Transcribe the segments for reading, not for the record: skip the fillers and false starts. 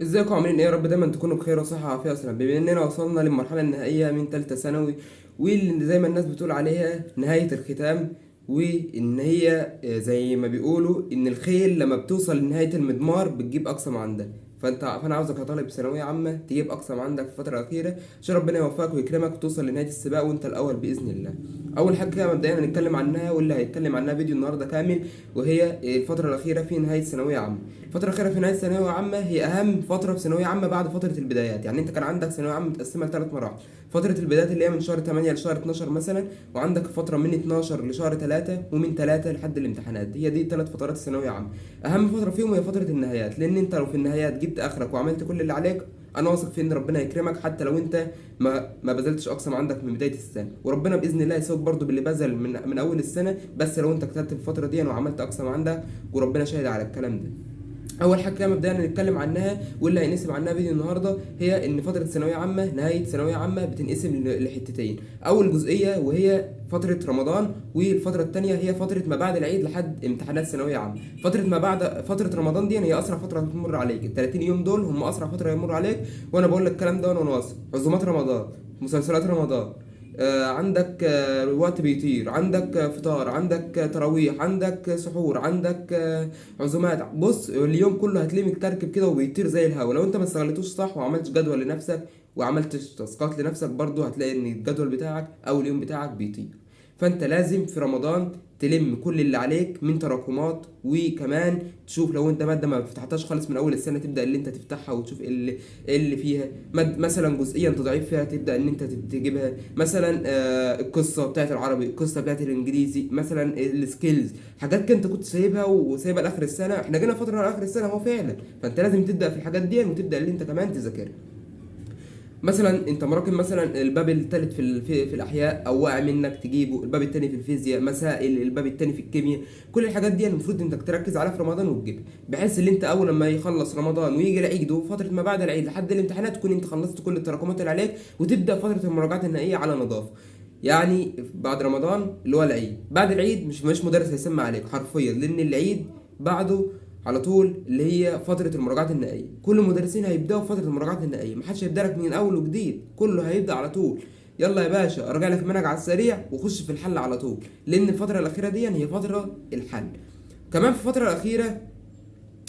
ازيكم عاملين ايه؟ يا رب دايما تكونوا بخير وصحة وعافية وسلام. بما اننا وصلنا للمرحلة النهائية من تالتة ثانوي، واللي زي ما الناس بتقول عليها نهاية الختام، وان هي زي ما بيقولوا ان الخيل لما بتوصل لنهاية المضمار بتجيب اقصى ما عندها. فانا عاوزك كطالب ثانوية عامة تجيب اقصى ما عندك في الفترة الأخيرة عشان ربنا يوفقك ويكرمك وتوصل لنهاية السباق وانت الأول بإذن الله. أول حاجة كده مبدئيا هنتكلم عنها واللي هيتكلم عنها فيديو النهاردة كامل، وهي الفترة الأخيرة في نهاية ثانوية عامة. الفترة الأخيرة في نهاية ثانوية عامة هي أهم فترة في ثانوية عامة بعد فترة البدايات. يعني أنت كان عندك ثانوية عامة متقسمة لثلاث مراحل: فترة البدايات اللي هي من شهر 8 لشهر 12 مثلا، وعندك فترة من 12 لشهر 3، ومن 3 لحد الامتحانات. هي دي ثلاث فترات الثانوية عامة. أهم فترة فيهم هي فترة النهايات، لأن أنت لو في النهايات جبت آخرك وعملت كل اللي عليك، أنا واثق في إن ربنا يكرمك حتى لو أنت ما بذلتش أقصى ما عندك من بداية السنة، وربنا بإذن الله يسويك برضه باللي بذل من أول السنة، بس لو أنت اجتهدت في الفترة دي وعملت أقصى ما عندك وربنا شاهد على الكلام ده. اول حاجه كده مبدئيا نتكلم عنها واللي هينقسم عنها فيديو النهارده، هي ان فتره ثانويه عامه، نهايه ثانويه عامه بتنقسم لحتتين: اول جزئيه وهي فتره رمضان، والفتره الثانيه هي فتره ما بعد العيد لحد امتحانات ثانويه عامه. فتره ما بعد فتره رمضان دي هي اسرع فتره هتمر عليك، ال 30 يوم دول هم اسرع فتره هيمر عليك، وانا بقول لك الكلام ده وانا واثق. عزومات رمضان، مسلسلات رمضان، عندك وقت بيطير، عندك فطار، عندك تراويح، عندك سحور، عندك عزومات. بص اليوم كله هتلاقيه متكركب كده وبيطير زي الهوا. لو انت ما استغلتوش صح وعملتش جدول لنفسك وعملتش تاسكات لنفسك، برضه هتلاقي ان الجدول بتاعك او اليوم بتاعك بيطير. فانت لازم في رمضان تلم كل اللي عليك من تراكمات، وكمان تشوف لو انت ماده ما فتحتهاش خالص من اول السنه تبدا اللي انت تفتحها وتشوف إيه اللي فيها. مثلا جزئيه انت ضعيف فيها تبدا ان انت تجيبها، مثلا القصه بتاعت العربي، القصه بتاعت الانجليزي، مثلا السكيلز، حاجات انت كنت سايبها وسايبها لاخر السنه. احنا جينا فتره لاخر السنه اهو فعلا، فانت لازم تبدا في الحاجات دي وتبدا اللي انت كمان تذاكرها. مثلا انت مراكم مثلا الباب الثالث في الاحياء او واقع منك تجيبه، الباب الثاني في الفيزياء، مسائل الباب الثاني في الكيمياء. كل الحاجات دي المفروض انك تركز عليها في رمضان وتجيبها، بحيث ان انت اول لما يخلص رمضان ويجي العيد وفتره ما بعد العيد لحد الامتحانات تكون انت خلصت كل التراكمات اللي عليك، وتبدا فتره المراجعات النهائيه على نظافه. يعني بعد رمضان اللي هو العيد، بعد العيد مش مدرس هيسمع عليك حرفيا، لان العيد بعده على طول اللي هي فترة المراجعات النهائية. كل المدرسين هيبدأوا فترة المراجعات النهائية، محدش هيبدأ لك من أول وجديد، كله هيبدأ على طول. يلا يا باشا ارجع لك المنهج على السريع وخش في الحل على طول، لأن الفترة الأخيرة دي هي فترة الحل. كمان في الفترة الأخيرة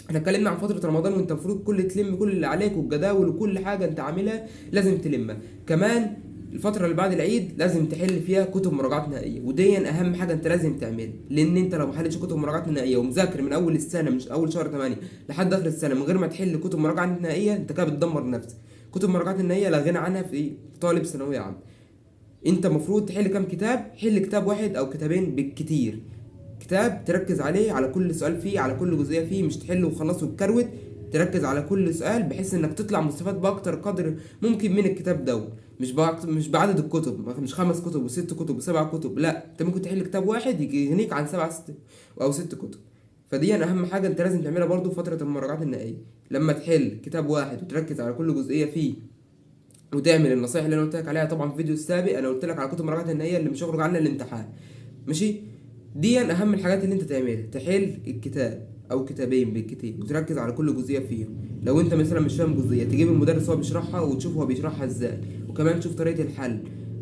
احنا اتكلمنا عن فترة رمضان، وانت المفروض تلم كل اللي عليك والجداول وكل حاجة انت عاملها لازم تلمها. كمان الفترة اللي بعد العيد لازم تحل فيها كتب مراجعات نهائية، ودي اهم حاجة انت لازم تعملها، لان انت لو ما حلتش كتب مراجعات نهائية ومذاكر من اول السنة مش اول شهر 8 لحد اخر السنة من غير ما تحل كتب مراجعات نهائية، انت كده بتدمر نفسك. كتب مراجعات النهائية لا غنى عنها في طالب ثانوية عامة. انت المفروض تحل كام كتاب؟ حل كتاب واحد او كتابين بالكتير، كتاب تركز عليه على كل سؤال فيه، على كل جزئيه فيه، مش تحله وخلاص وتكروت. تركز على كل سؤال بحيث انك تطلع مستفاد باكتر قدر ممكن من الكتاب ده. مش بعدد الكتب، مش خمس كتب وست كتب وسبع كتب، لا انت ممكن تحل كتاب واحد يغنيك عن سبع ست او ست كتب. فدي اهم حاجه انت لازم تعملها برضو في فتره المراجعات النهائيه. لما تحل كتاب واحد وتركز على كل جزئيه فيه وتعمل النصايح اللي انا قلت لك عليها طبعا في الفيديو السابق، انا قلت لك على كتب المراجعات النهائيه اللي مش هيخرج عنها الامتحان، ماشي. دي اهم الحاجات اللي انت تعملها: تحل الكتاب او كتابين بالكتير وتركز على كل جزئيه فيهم. لو انت مثلا مش فاهم جزئيه تجيب المدرس هو بيشرحها وتشوف هو بيشرحها ازاي، وكمان تشوف طريقه الحل.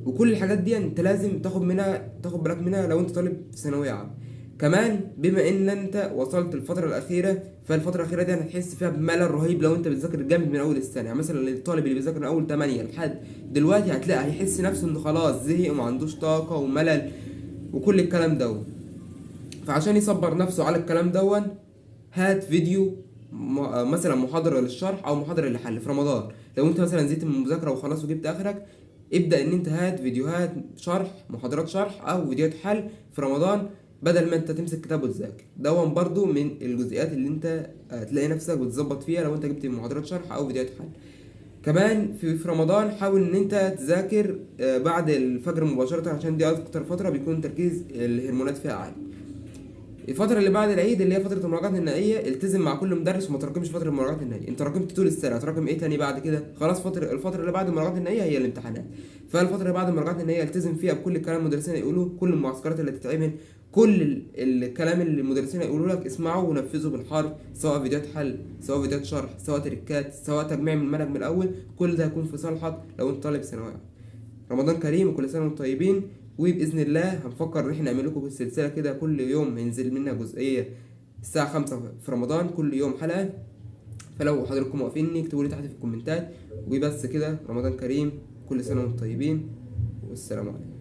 وكل الحاجات دي انت لازم تاخد بالك منها لو انت طالب في ثانويه عامه. كمان بما ان انت وصلت الفتره الاخيره، فالفتره الاخيره دي هتحس فيها بملل رهيب لو انت بتذاكر جامد من اول السنه. يعني مثلا الطالب اللي بيذاكر من اول 8 لحد دلوقتي هتلاقي هيحس نفسه انه خلاص زهق وما عندوش طاقه وملل وكل الكلام ده. فعشان يصبر نفسه على الكلام دون، هات فيديو مثلا محاضرة للشرح او محاضرة للحل في رمضان. لو انت مثلا زهقت من المذاكرة وخلاص وجبت اخرك، ابدأ ان انت هات فيديوهات شرح، محاضرات شرح او فيديوهات حل في رمضان، بدل ما انت تمسك كتاب وتذاكر. دون برضو من الجزئيات اللي انت هتلاقي نفسك بتظبط فيها لو انت جبت محاضرات شرح او فيديوهات حل. كمان في رمضان حاول ان انت تذاكر بعد الفجر مباشرة، عشان دي اكتر فترة بيكون تركيز الهرمونات فيها عالي. الفترة اللي بعد العيد اللي هي فترة المراجعات النهائية، التزم مع كل مدرس وما تراكمش فترة المراجعات النهائية. انت راكمت طول السنة، هتراكم ايه تاني بعد كده؟ خلاص الفترة اللي بعد المراجعات النهائية هي الامتحانات. فالفترة اللي بعد المراجعات النهائية التزم فيها بكل الكلام المدرسين يقولوه، كل المعسكرات اللي هتتعمل، كل الكلام اللي المدرسين هيقولوا لك اسمعه ونفذه بالحرف، سواء فيديوهات حل، سواء فيديوهات شرح، سواء تريكات، سواء تجميع من المنهج من الاول. كل ده هيكون في صالحك لو انت طالب ثانوي عام. رمضان كريم وكل سنه وانتم طيبين. وباذن الله هنفكر ان احنا نعمل لكم السلسله كده، كل يوم هينزل منها جزئيه الساعه 5 في رمضان، كل يوم حلقه. فلو حضراتكم واقفيني اكتبوا لي تحت في الكومنتات. وبس كده، رمضان كريم، كل سنه وانتم طيبين، والسلام عليكم.